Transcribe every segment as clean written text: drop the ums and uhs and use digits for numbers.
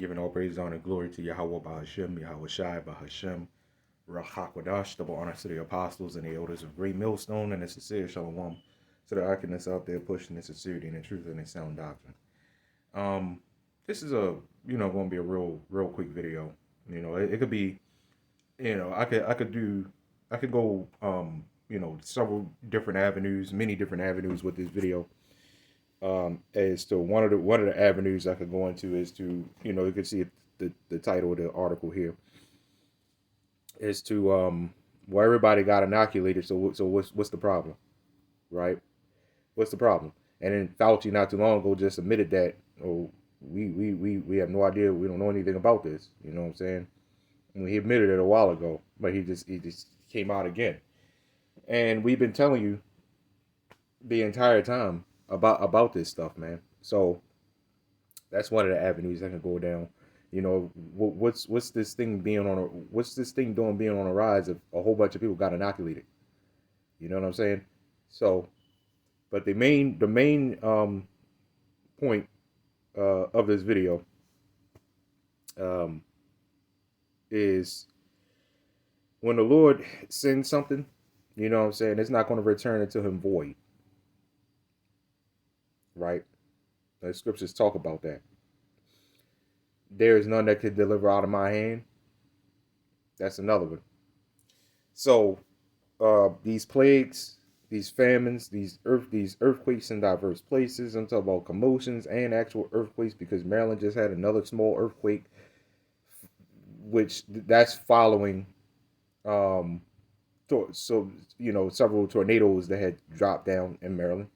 Giving all praise, honor, and glory to Yahawah, BAHASHAM, YAHAWASHI, BAHASHAM, RAHAKWADASH, double honor to the apostles and the elders of Great Millstone, and the sincere Shalom to the archonists out there pushing the sincerity and the truth and the sound doctrine. This is going to be a real quick video. It could be, I could go, several different avenues, many different avenues with this video. As to one of the avenues I could go into is to, you can see the title of the article here is to well, everybody got inoculated, so what's the problem, right? What's the problem? And then Fauci not too long ago just admitted that, oh, we have no idea, we don't know anything about this. You know what I'm saying? And he admitted it a while ago, but he just came out again. And we've been telling you the entire time about this stuff, man. So that's one of the avenues that can go down. What's this thing doing being on a rise if a whole bunch of people got inoculated? You know what I'm saying? So, but the main point of this video is when the Lord sends something, you know what I'm saying, it's not going to return unto him void. Right? The scriptures talk about that. There is none that could deliver out of my hand. That's another one. So these plagues, these famines, these earthquakes in diverse places. I'm talking about commotions and actual earthquakes, because Maryland just had another small earthquake, which that's following several tornadoes that had dropped down in Maryland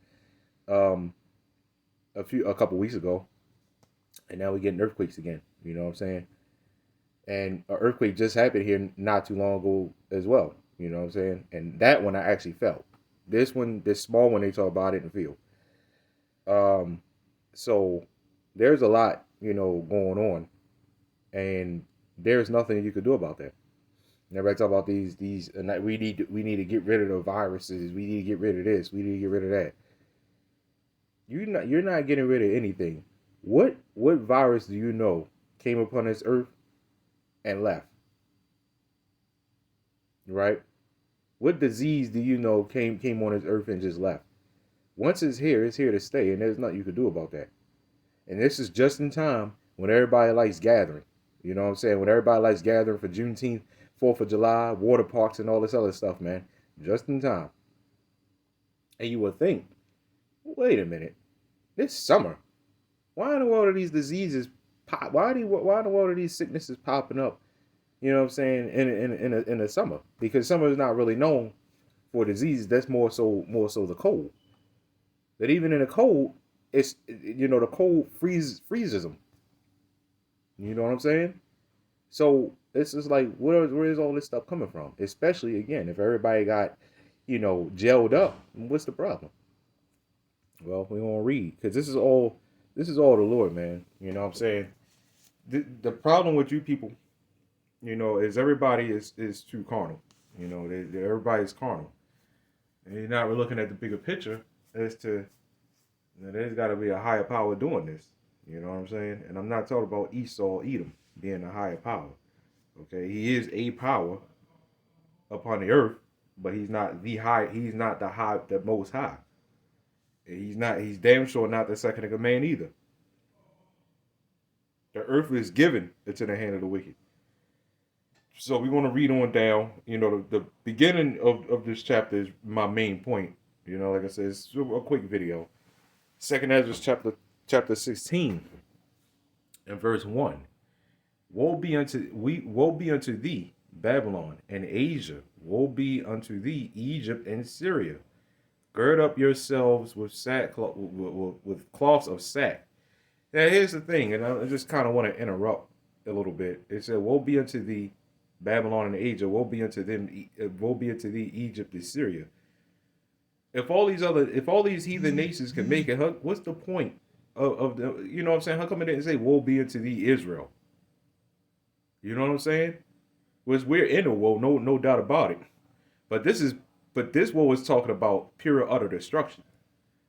a couple weeks ago, and now we're getting earthquakes again. You know what I'm saying? And an earthquake just happened here not too long ago as well. You know what I'm saying? And that one I actually felt. This small one they talk about, I didn't feel. So there's a lot, going on, and there's nothing you could do about that. And everybody talk about these, and we need to get rid of the viruses. We need to get rid of this. We need to get rid of that. You're not getting rid of anything. What virus do you know came upon this earth and left? Right? What disease do you know came on this earth and just left? Once it's here to stay, and there's nothing you can do about that. And this is just in time when everybody likes gathering. You know what I'm saying? When everybody likes gathering for Juneteenth, 4th of July, water parks, and all this other stuff, man. Just in time. And you would think, wait a minute, this summer, why in the world are these diseases pop? Why in the world are these sicknesses popping up? You know what I'm saying? In the summer, because summer is not really known for diseases. That's more so the cold. That even in the cold, it's the cold freezes them. You know what I'm saying? So it's just like, where is all this stuff coming from? Especially again, if everybody got gelled up, what's the problem? Well, we're gonna read, because this is all the Lord, man. You know what I'm saying? The problem with you people, is everybody is too carnal. Everybody's carnal. And you're not really looking at the bigger picture as to there's got to be a higher power doing this. You know what I'm saying? And I'm not talking about Esau, Edom being a higher power. Okay, he is a power upon the earth, but he's not the high. He's not the most high. He's damn sure not the second in command either. The earth is given into the hand of the wicked. So we're going to read on down. The beginning of this chapter is my main point. Like I said, it's a quick video. Second Ezra chapter 16 and verse 1. Woe be unto thee, Babylon and Asia. Woe be unto thee, Egypt and Syria. Gird up yourselves with sackcloth, with cloths of sack. Now here's the thing, and I just kind of want to interrupt a little bit. It said, "Woe be unto thee, Babylon and Asia. Woe be unto them. Woe be unto thee, Egypt and Syria." If all these heathen nations can make it, what's the point of the? You know what I'm saying? How come it didn't say, "Woe be unto thee, Israel"? You know what I'm saying? Which we're in a woe, no doubt about it. But this woe is talking about pure utter destruction.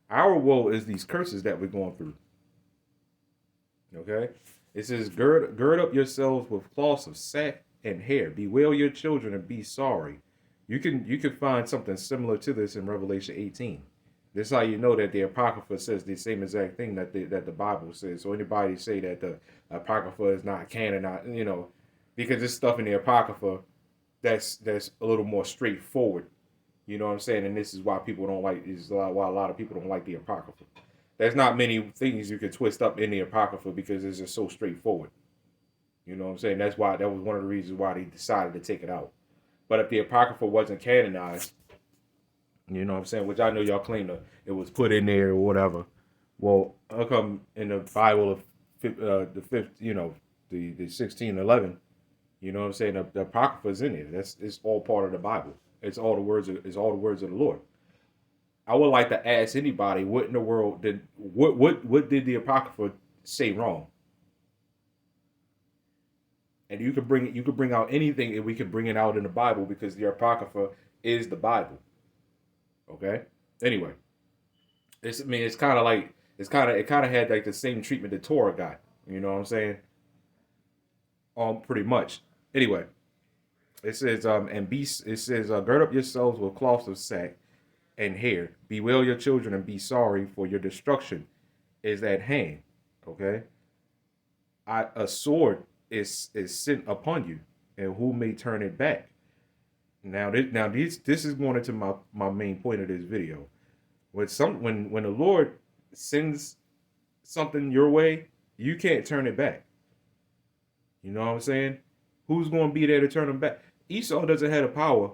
Our woe is these curses that we're going through. Okay? It says, gird up yourselves with cloths of sack and hair. Bewail your children and be sorry. You can find something similar to this in Revelation 18. This is how you know that the Apocrypha says the same exact thing that the Bible says. So anybody say that the Apocrypha is not canon, because there's stuff in the Apocrypha that's a little more straightforward. You know what I'm saying? And this is why people don't like. Is why a lot of people don't like the Apocrypha. There's not many things you can twist up in the Apocrypha because it's just so straightforward. You know what I'm saying? That was one of the reasons why they decided to take it out. But if the Apocrypha wasn't canonized, you know what I'm saying? Which I know y'all claim it was put in there or whatever. Well, how come in the Bible of the fifth, the 1611, you know what I'm saying? The Apocrypha is in there. It's all part of the Bible. It's all the words of the Lord. I would like to ask anybody, what in the world what did the Apocrypha say wrong? And you could bring out anything, and we could bring it out in the Bible because the Apocrypha is the Bible. Okay. Anyway, it kind of had like the same treatment the Torah got. You know what I'm saying? Pretty much. Anyway, it says gird up yourselves with cloths of sack and hair. Bewail your children and be sorry, for your destruction is at hand. Okay. A sword is sent upon you, and who may turn it back? Now this is going into my main point of this video. When the Lord sends something your way, you can't turn it back. You know what I'm saying? Who's going to be there to turn him back? Esau doesn't have the power.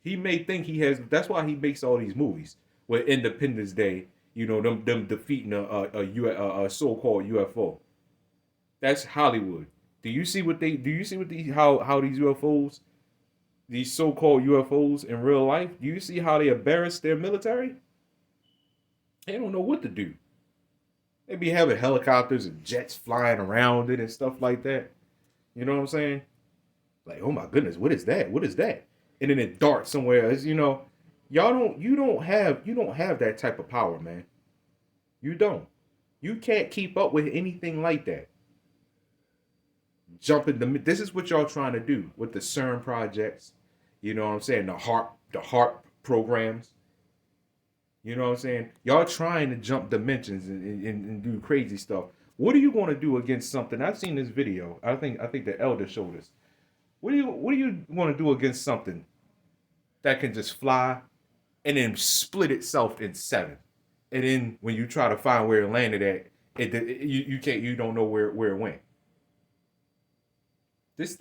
He may think he has. That's why he makes all these movies with Independence Day. You know, them defeating a so-called UFO. That's Hollywood. Do you see how these UFOs, these so-called UFOs in real life, do you see how they embarrass their military? They don't know what to do. They be having helicopters and jets flying around it and stuff like that. You know what I'm saying? Like, oh my goodness, what is that? What is that? And then it darts somewhere else. You don't have that type of power, man. You don't. You can't keep up with anything like that. This is what y'all trying to do with the CERN projects. You know what I'm saying? The HARP programs. You know what I'm saying? Y'all trying to jump dimensions and do crazy stuff. What are you going to do against something? I've seen this video. I think the elder showed us. What do you want to do against something that can just fly and then split itself in 7? And then when you try to find where it landed at, you don't know where it went. This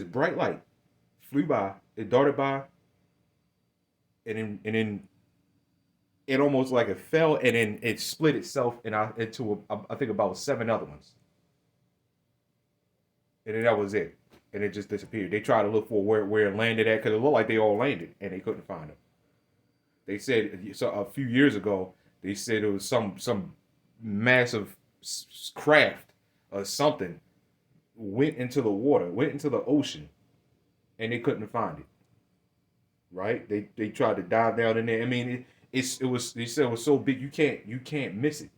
bright light flew by, it darted by, and then it almost like it fell, and then it split itself into I think about 7 other ones. And then that was it. And it just disappeared. They tried to look for where it landed at, because it looked like they all landed, and they couldn't find them. They said, so a few years ago, they said it was some massive craft or something went into the water, went into the ocean, and they couldn't find it. Right? They tried to dive down in there. I mean, they said it was so big you can't miss it.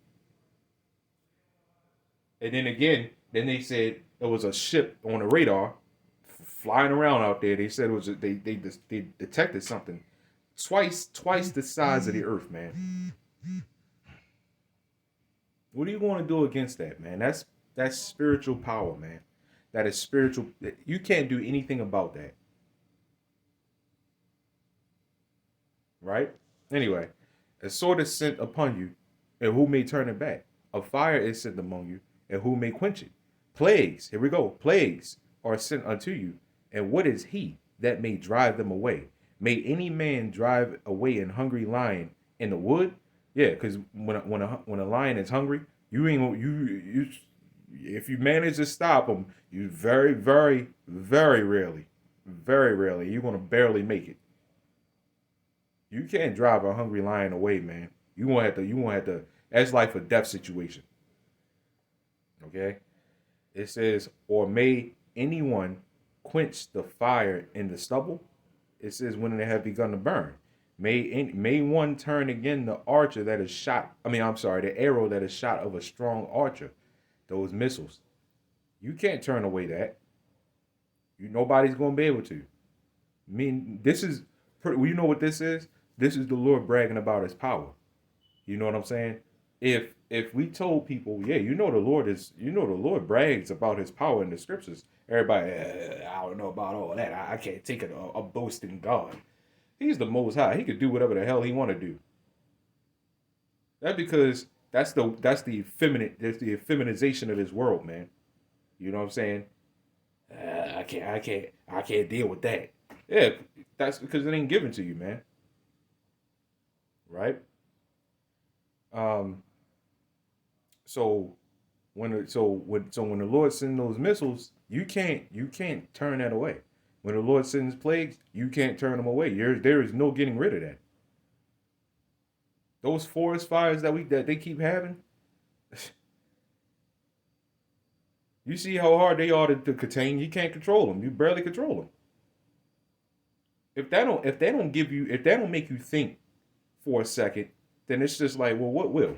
And then again, they said it was a ship on the radar flying around out there. They said it was they detected something twice the size of the Earth, man. What are you going to do against that, man? That's spiritual power, man. That is spiritual. You can't do anything about that. Right? Anyway, a sword is sent upon you, and who may turn it back? A fire is sent among you, and who may quench it? Plagues, here we go. Plagues are sent unto you, and what is he that may drive them away? May any man drive away an hungry lion in the wood? Yeah, because when a lion is hungry, you if you manage to stop him, you very, very, very rarely, you're gonna barely make it. You can't drive a hungry lion away, man. You won't have to. That's life or death situation. Okay. It says, or may anyone quench the fire in the stubble? It says, when they have begun to burn. May one turn again the archer that is shot. The arrow that is shot of a strong archer. those missiles. You can't turn away that. Nobody's going to be able to. I mean, this is pretty, you know what this is? This is the Lord bragging about his power. You know what I'm saying? If we told people, yeah, the Lord brags about his power in the scriptures. Everybody, I don't know about all that. I can't take a boast in God. He's the Most High. He could do whatever the hell he want to do. That's because that's the effeminization of this world, man. You know what I'm saying? I can't deal with that. Yeah, that's because it ain't given to you, man. Right? Um. So when the Lord sends those missiles, you can't turn that away. When the Lord sends plagues, you can't turn them away. There is no getting rid of that. Those forest fires that they keep having, you see how hard they are to contain. You can't control them. You barely control them. If they don't make you think for a second, then it's just like, well, what will?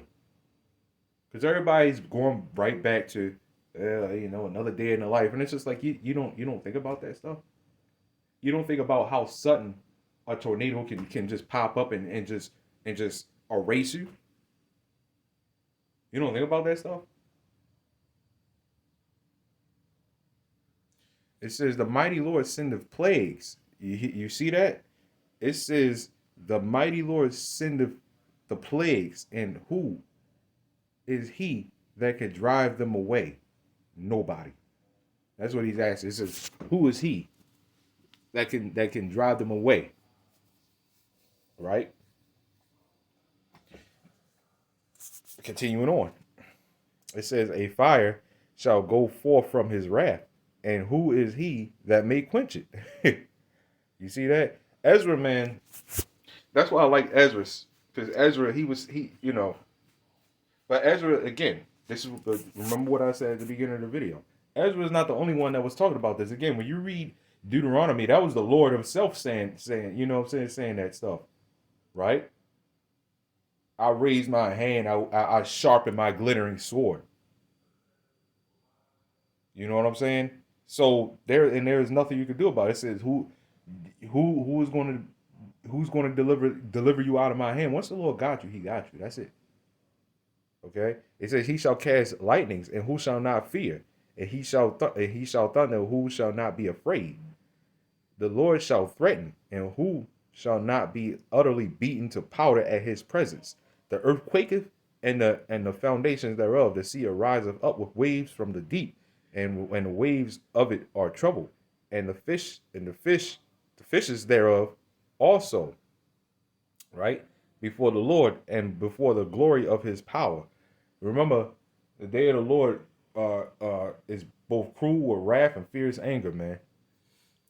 Because everybody's going right back to, another day in the life, and it's just like you don't think about that stuff. You don't think about how sudden a tornado can just pop up and just erase you. You don't think about that stuff. It says the mighty Lord sendeth plagues. You see that? It says the mighty Lord sendeth the plagues, and who is he that can drive them away? Nobody. That's what he's asking. It says, who is he that can drive them away? Right? Continuing on. It says, a fire shall go forth from his wrath, and who is he that may quench it? You see that? Ezra, man, that's why I like Ezra. Because Ezra, but Ezra, again, remember what I said at the beginning of the video. Ezra is not the only one that was talking about this. Again, when you read Deuteronomy, that was the Lord himself saying, saying that stuff, right? I raised my hand, I sharpened my glittering sword. You know what I'm saying? So there is nothing you can do about it. It says who's going to deliver you out of my hand? Once the Lord got you, he got you. That's it. Okay? It says he shall cast lightnings, and who shall not fear? And he shall thunder, who shall not be afraid? The Lord shall threaten, and who shall not be utterly beaten to powder at his presence? The earth quaketh, and the foundations thereof. The sea ariseth up with waves from the deep, and the waves of it are troubled, and the fishes thereof also, right, before the Lord and before the glory of his power. Remember, the day of the Lord is both cruel with wrath and fierce anger, man.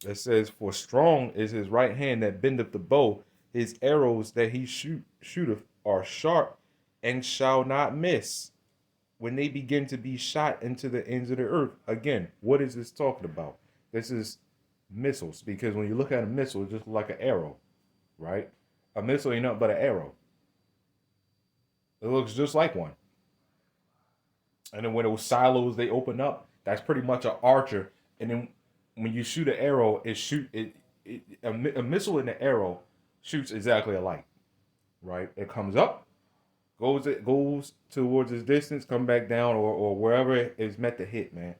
It says, for strong is his right hand that bendeth the bow. His arrows that he shooteth are sharp and shall not miss. When they begin to be shot into the ends of the earth. Again, what is this talking about? This is missiles, because when you look at a missile, it just looks like an arrow, right? A missile ain't nothing but an arrow. It looks just like one. And then when those silos they open up, that's pretty much an archer. And then when you shoot an arrow, a missile and an arrow shoots exactly alike, right? It comes up, goes towards its distance, come back down, or wherever it is meant to hit, man.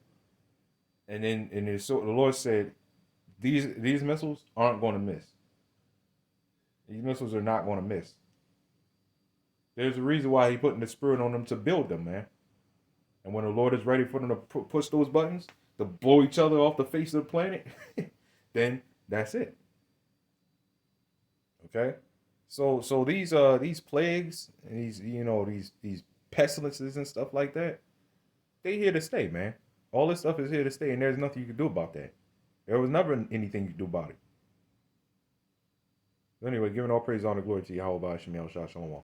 And so the Lord said, these missiles aren't going to miss. These missiles are not going to miss. There's a reason why he putting the spirit on them to build them, man. And when the Lord is ready for them to push those buttons to blow each other off the face of the planet, then that's it. Okay? So these plagues and these pestilences and stuff like that, they here to stay, man. All this stuff is here to stay, and there's nothing you can do about that. There was never anything you could do about it. Anyway, giving all praise, honor, glory to YAHAWASHI, BAHASHAM.